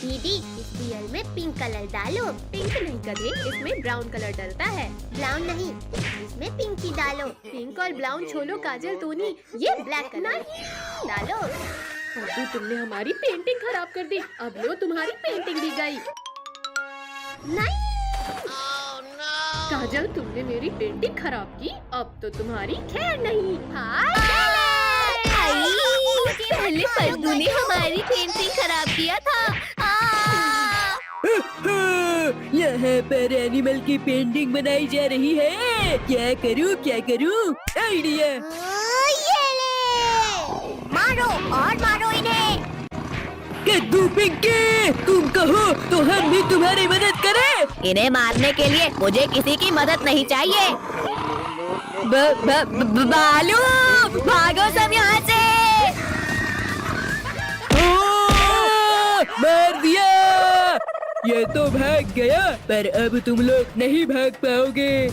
दीदी इस बीयर में पिंक कलर डालो। पिंक नहीं गधे, इसमें ब्राउन कलर डलता है। ब्राउन नहीं, इसमें पिंक ही डालो। पिंक और ब्राउन छोड़ो काजल तूनी, ये ब्लैक कलर डालो। अभी तुमने हमारी पेंटिंग खराब कर दी। अब लो तुम्हारी पेंटिंग भी गई। नहीं काजल तुमने मेरी पेंटिंग खराब की, अब तो तुम्हारी खैर नहीं। पहले पद्दू ने हमारी पेंटिंग खराब किया था। यहाँ पर एनिमल की पेंटिंग बनाई जा रही है। क्या करूँ आइडिया। ये ले, मारो और मारो इन्हें। कद्दू पिंकी, तुम कहो तो हम भी तुम्हारी मदद करें। इन्हें मारने के लिए मुझे किसी की मदद नहीं चाहिए। बालू भागो सब यहाँ से। मार दिया। ये तो भाग गया, पर अब तुम लोग नहीं भाग पाओगे। ये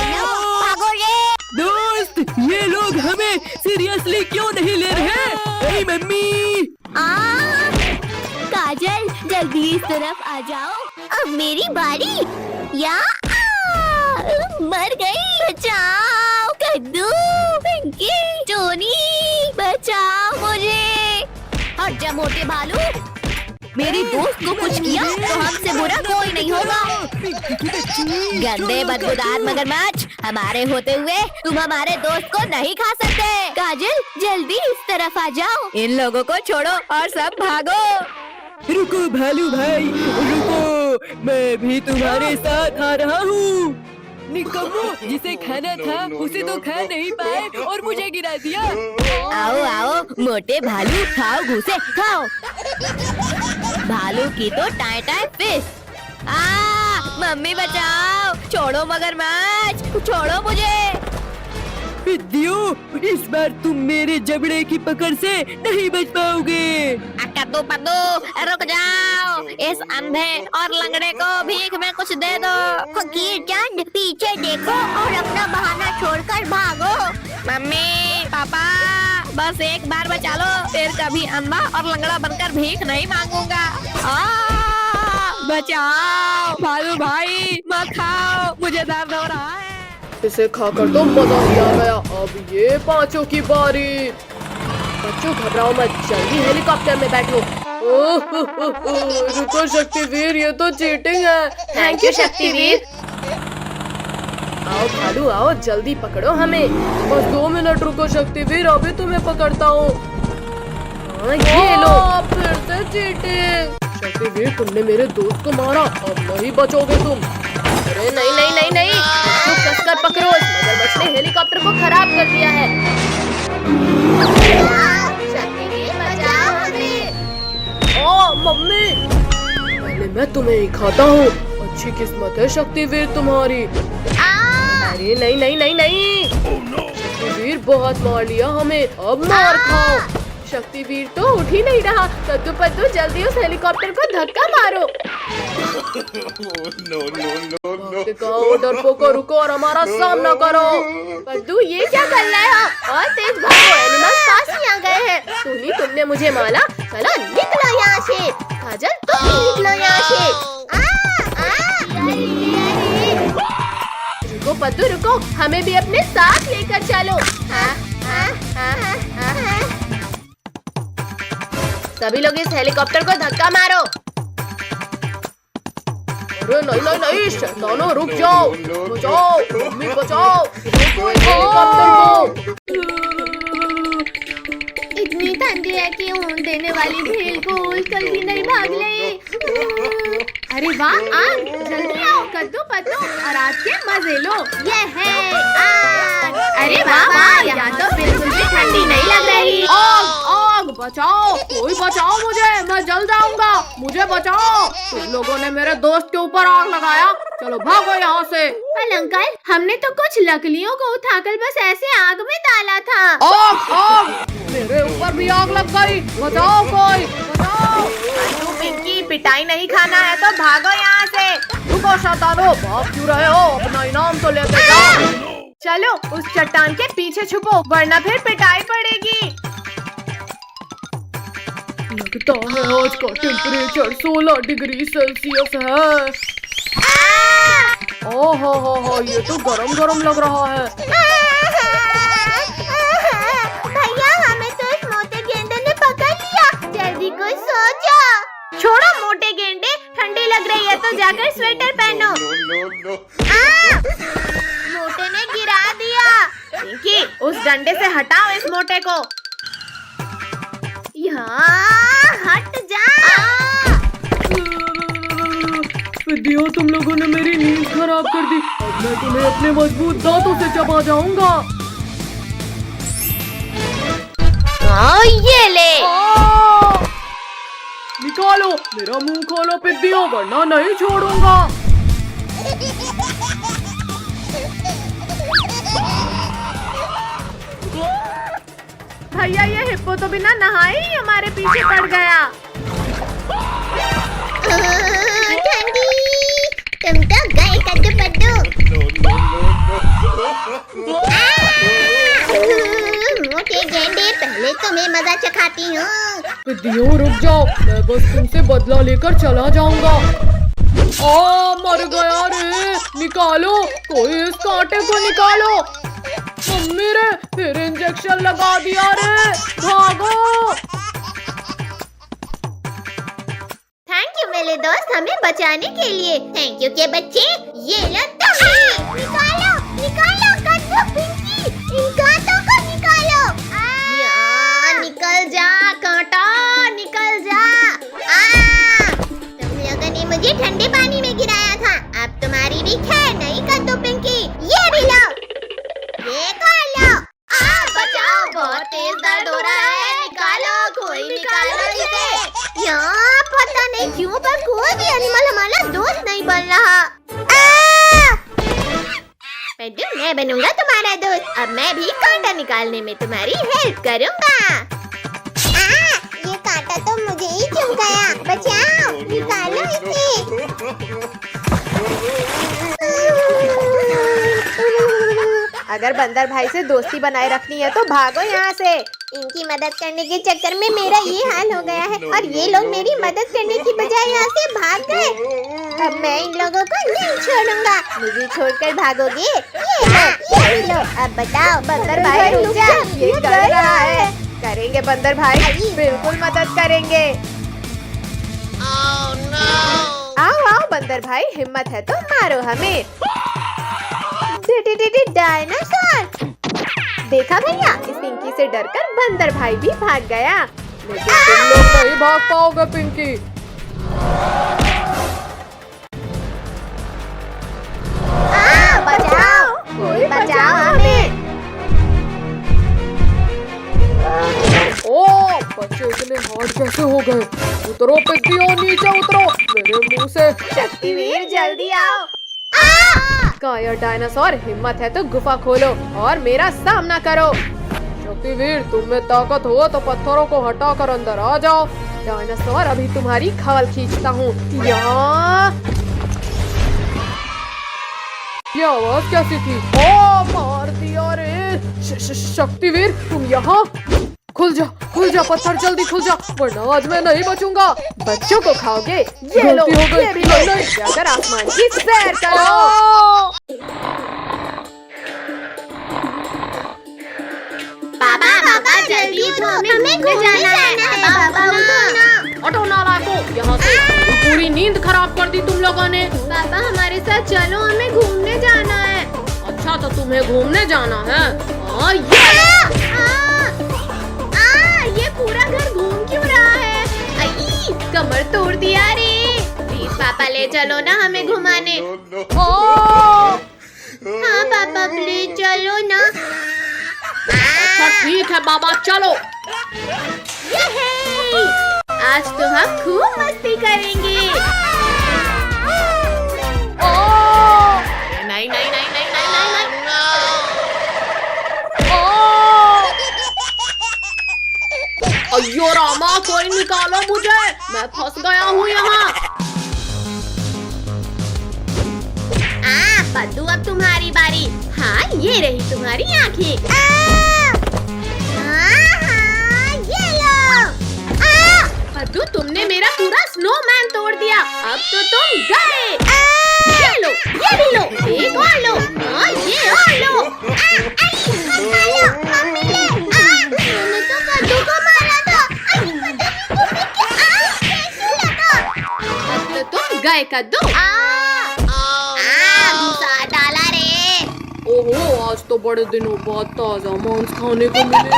लो, भागो रे। दोस्त, ये लोग हमें सीरियसली क्यों नहीं ले रहे? अरे मम्मी। काजल जल्दी इस तरफ आ जाओ। अब मेरी बारी। या मर गई। बचाओ कद्दू, पिंकी, टोनी, बचाओ मुझे। हट जा मोटे भालू। मेरी दोस्त को कुछ किया तो हमसे बुरा कोई नहीं होगा। गंदे बदबूदार मगरमच्छ, हमारे होते हुए तुम हमारे दोस्त को नहीं खा सकते। काजल जल्दी इस तरफ आ जाओ। इन लोगों को छोड़ो और सब भागो। रुको भालू भाई, रुको, मैं भी तुम्हारे साथ आ रहा हूँ। निकम्मो, जिसे खाना था उसे तो खा नहीं पाए और मुझे गिरा दिया। आओ आओ मोटे भालू, खाओ घुसे खाओ। भालू की तो टाई टाई फिश। मम्मी बचाओ, छोड़ो मगरमच्छ, छोड़ो मुझे। विद्यो, इस बार तुम मेरे जबड़े की पकड़ से नहीं बच पाओगे। कद्दू पद्दू रुक जाओ, इस अंधे और लंगड़े को भीख में कुछ दे दो। फकीर चंद पीछे देखो और अपना बहाना छोड़कर भागो। मम्मी पापा, बस एक बार बचा लो, फिर कभी अंधा और लंगड़ा बनकर भीख नहीं मांगूंगा। बचाओ भालू भाई, मत खाओ, मुझे दर्द हो रहा है। इसे खाकर तो मजा ही आ गया। अब ये पांचों की बारी। बच्चों घबराओ मत, जल्दी हेलीकॉप्टर में बैठो। रुको शक्तिवीर, ये तो चीटिंग है। Thank you Shaktiveer. आओ भालू आओ, जल्दी पकड़ो हमें। बस 2 मिनट रुको शक्तिवीर, अभी तुम्हें पकड़ता हूँ। ये लो, फिर से चीटिंग। शक्तिवीर तुमने मेरे दोस्त को मारा, अब नहीं बचोगे तुम। अरे नहीं नहीं नहीं नहीं, इसको कसकर पकड़ो। इस मगरमच्छ ने हेलीकॉप्टर को खराब कर दिया है। शक्तिवीर बचाओ हमें। ओ मम्मी, पहले मैं तुम्हें ही खाता हूँ। अच्छी किस्मत है शक्तिवीर तुम्हारी। अरे नहीं नहीं नहीं नहीं, शक्तिवीर बहुत मार लिया हमें, अब मार खाओ। शक्तिवीर तो उठ ही नहीं रहा। कद्दू पद्दू जल्दी उस हेलीकॉप्टर को धक्का मारो। डरपोको रुको और हमारा सामना करो। पद्दू ये क्या कर रहे हो? और तेज भागो, एनिमल्स पास ही आ गए हैं। तुमने मुझे मारा, चलो निकलो यहाँ से। काजल तुम भी निकलो यहाँ से। रुको पद्दू रुको, हमें भी अपने साथ लेकर चलो। सभी लोग इस हेलीकॉप्टर को धक्का मारो। अरे नहीं नहीं नहीं, शैतानों रुक जाओ। बचाओ मम्मी बचाओ, रोको इस हेलीकॉप्टर को। इतनी ठंडी है कि ऊन देने वाली भेल को उछल भी नहीं भाग ले। अरे वाह, आग, जल्दी आओ कद्दू पद्दू और आग के मजे लो। ये है आग। अरे वाह वाह, यहाँ तो बिल्कुल भी ठंडी नहीं लग रही। आग आग, बचाओ, कोई बचाओ मुझे, मैं जल जाऊंगा, मुझे बचाओ। तुम लोगों ने मेरे दोस्त के ऊपर आग लगाया, चलो भागो यहाँ से। अंकल, हमने तो कुछ लकड़ियों को उठाकर बस ऐसे आग में डाला था। आग आग, मेरे ऊपर भी आग लग गई, बचाओ कोई, बचाओ। पिंकी, पिटाई नहीं खाना है तो भागो यहाँ से। रुको शैतानो, भाग क्यों रहे हो? अपना इनाम तो लेते जाओ। चलो उस चट्टान के पीछे छुपो, वरना फिर पिटाई पड़ेगी। लगता है आज का टेम्परेचर 16 डिग्री सेल्सियस है। ओहो ये तो गरम गरम लग रहा है। भैया हमें तो इस मोटे गेंडे ने पकड़ लिया, जल्दी कोई सो जाओ। छोड़ो मोटे गेंडे, ठंडी लग रही है तो जाकर स्वेटर पहनो। मोटे ने गिरा दिया। पिंकी उस डंडे से हटाओ इस मोटे को। यहाँ हट जा। विद्या तुम लोगों ने मेरी नींद खराब कर दी। अब मैं तुम्हें अपने मजबूत दांतों से चबा जाऊंगा। ये ले। निकालो मेरा मुंह खोलो पिद्दियों, वरना नहीं छोड़ूंगा। भैया ये हिप्पो तो बिना नहाए ही हमारे पीछे पड़ गया। ठंडी, तुम तो गए कद्दू पद्दू। मोटे गेंडे, पहले तुम्हें मजा चखाती हूँ। पिद्दियों रुक जाओ, मैं बस तुमसे बदला लेकर चला जाऊंगा। मर गया रे, निकालो कोई इस कांटे को निकालो। मम्मी रे फिर इंजेक्शन लगा दिया रे, भागो। थैंक यू मेरे दोस्त हमें बचाने के लिए। थैंक यू के बच्चे, ये लो तुम्हें। निकालो निकालो कद्दू पिंकी, इन कांटों को निकालो। निकल जा कांटा, निकल जा। तुम लोगों ने मुझे ठंडे पानी में गिराया था, अब तुम्हारी भी खैर नहीं कद्दू पिंकी। ये भी लो, ये खा लो। बचाओ, बहुत तेज दर्द हो रहा है, निकालो कोई निकालो इसे। यहाँ पता नहीं क्यों पर कोई भी एनिमल हमारा दोस्त नहीं बन रहा। पेड्डू मैं बनूंगा तुम्हारा दोस्त, अब मैं भी कांटा निकालने में तुम्हारी हेल्प करूंगा। ये कांटा तो मुझे ही चुभ गया, बचाओ, निकालो इसे। अगर बंदर भाई से दोस्ती बनाए रखनी है तो भागो यहाँ से। इनकी मदद करने के चक्कर में मेरा ये हाल हो गया है और ये लोग मेरी मदद करने की बजाय यहाँ से भाग गए। अब मैं इन लोगों को नहीं छोड़ूंगा। मुझे छोड़कर भागोगे? ये लो। अब बताओ बंदर भाई रुक जा, ये कर रहा है। करेंगे बंदर भाई, बिल्कुल मदद करेंगे। आओ आओ बंदर भाई, हिम्मत है तो मारो हमें। डायनासोर। देखा भैया, इस पिंकी से डरकर बंदर भाई भी भाग गया। लेकिन तुम लोग नहीं भाग पाओगे पिंकी। बचाओ, कोई बचाओ हमें। बच्चे इतने हार्ड कैसे हो गए? उतरो पिद्दियों, नीचे उतरो मेरे मुंह से। शक्तिवीर जल्दी आओ। कायर डायनासोर, हिम्मत है तो गुफा खोलो और मेरा सामना करो। शक्तिवीर तुम में ताकत हो तो पत्थरों को हटाकर अंदर आ जाओ। डायनासोर अभी तुम्हारी खवल खींचता हूँ। ये आवाज कैसी थी? मार दिया रे। शक्तिवीर तुम यहाँ? खुल जा पत्थर, जल्दी खुल जा, वरना आज मैं नहीं बचूंगा। बच्चों को खाओगे? ये लो, ये भी लो। जाकर आसमान की सैर करो। पापा जल्दी उठो, हमें घूमने जाना है। पापा उठो ना। हटो नालायकों यहाँ से, पूरी नींद खराब कर दी तुम लोगों ने। पापा हमारे साथ चलो, हमें घूमने जाना है। अच्छा तो तुम्हें घूमने जाना है? ये पूरा घर घूम क्यों रहा है? कमर तोड़ दिया रे। प्लीज पापा ले चलो ना हमें घुमाने। हाँ पापा प्लीज चलो ना। अच्छा ठीक है बाबा चलो। आज तो हम खूब मस्ती करेंगे। नहीं नहीं नहीं नहीं नहीं नहीं अयो रामा, कोई निकालो मुझे, मैं फंस गया हूँ यहाँ। पद्दू अब तुम्हारी बारी। हाँ ये रही तुम्हारी आँखें। ये लो। कद्दू, तुमने मेरा पूरा स्नोमैन तोड़ दिया। अब तो तुम गए। ये लो, ये भी लो, एक और लो, हाँ ये और लो। मैंने तो कद्दू को मारा था। अब तो तुम गए कद्दू। घुसा डाला रे। ओहो, आज तो बड़े दिनों बाद ताजा मांस खाने को मिलेगा।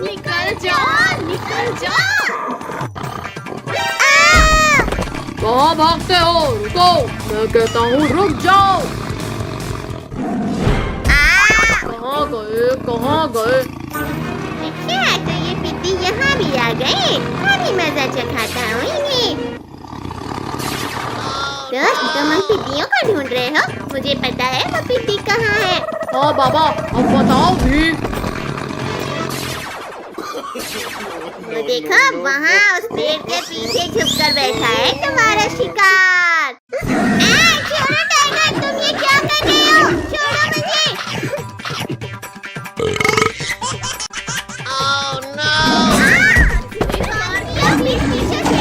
निकल जाओ, निकल जाओ। कहाँ भागते हो? रुको, मैं कहता हूँ रुक जाओ। कहाँ गए, कहाँ गए? अच्छा, तो ये पिद्दी यहाँ भी आ गए। अभी मजा चखाता हूँ इन्हें। दोस्त, तुम उन पिद्दियों को ढूंढ रहे हो? मुझे पता है वो पिद्दी कहाँ है। हाँ बाबा, अब बताओ भी। वो देखो, वहाँ उस पेड़ के पीछे छुपकर बैठा है तुम्हारा शिकार। छोड़ो टाइगर, तुम ये क्या कर रहे हो? छोड़ो मुझे। पीछे से।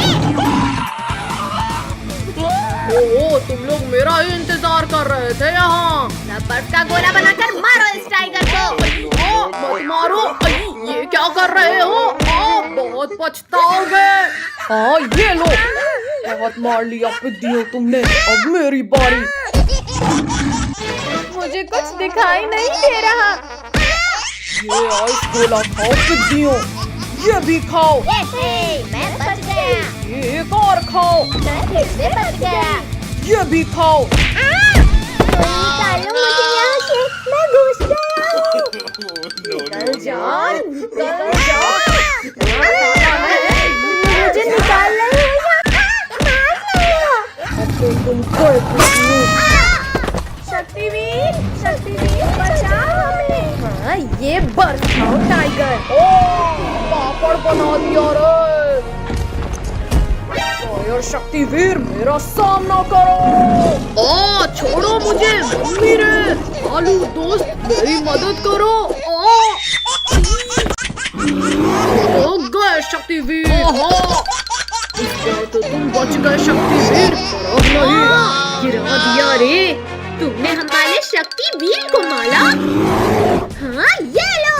ओहो, तुम लोग मेरा ही इंतजार कर रहे थे यहाँ। बर्फ का गोला बनाकर मारो इस टाइगर को। मत मारो, ये क्या कर रहे हो? बहुत पछताओगे। हाँ ये लो, बहुत मार लिया पिद्दियों तुमने। अब मेरी बारी। मुझे कुछ दिखाई नहीं दे रहा। ये आइस गोला खाओ पिद्दियों, ये भी खाओ। मैं बच गया। ये एक और खाओ, मैं फिर से बच गया। ये भी खाओ। निकालो मुझे यहाँ से, मैं घुस गया हूँ। निकल जाओ, निकल जाओ। मुझे निकाल रहे हो या मार रहे हो? अब तो तुम गए पिद्दियों। शक्तिवीर, शक्तिवीर बचाओ हमें। हाँ, ये बर्फ खाओ टाइगर। पापड़ बना दिया रे। फायर शक्तिवीर, मेरा सामना करो। छोड़ो मुझे, मम्मी रे। आलू दोस्त, मेरी मदद करो। गए शक्तिवीर। इस बार तो तुम बच गए शक्तिवीर, पर अब नहीं। गिरा दिया रे। तुमने हमारे शक्तिवीर को मारा। हाँ ये लो।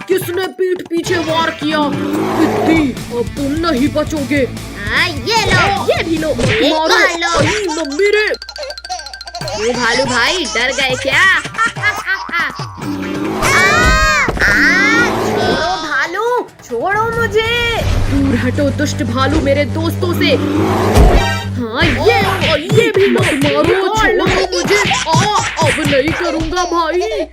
किसने पीठ पीछे वार किया? पिद्दी, अब तुम नहीं बचोगे। हाँ ये लो, ये भी लो, एक मारो। और लो। आई, मम्मी रे। ओ भालू भाई, डर गए क्या? छोड़ो भालू, छोड़ो मुझे। दूर हटो दुष्ट भालू मेरे दोस्तों से। हाँ ये भी मत मारो, छोड़ो मुझे। अब नहीं करूँगा भाई।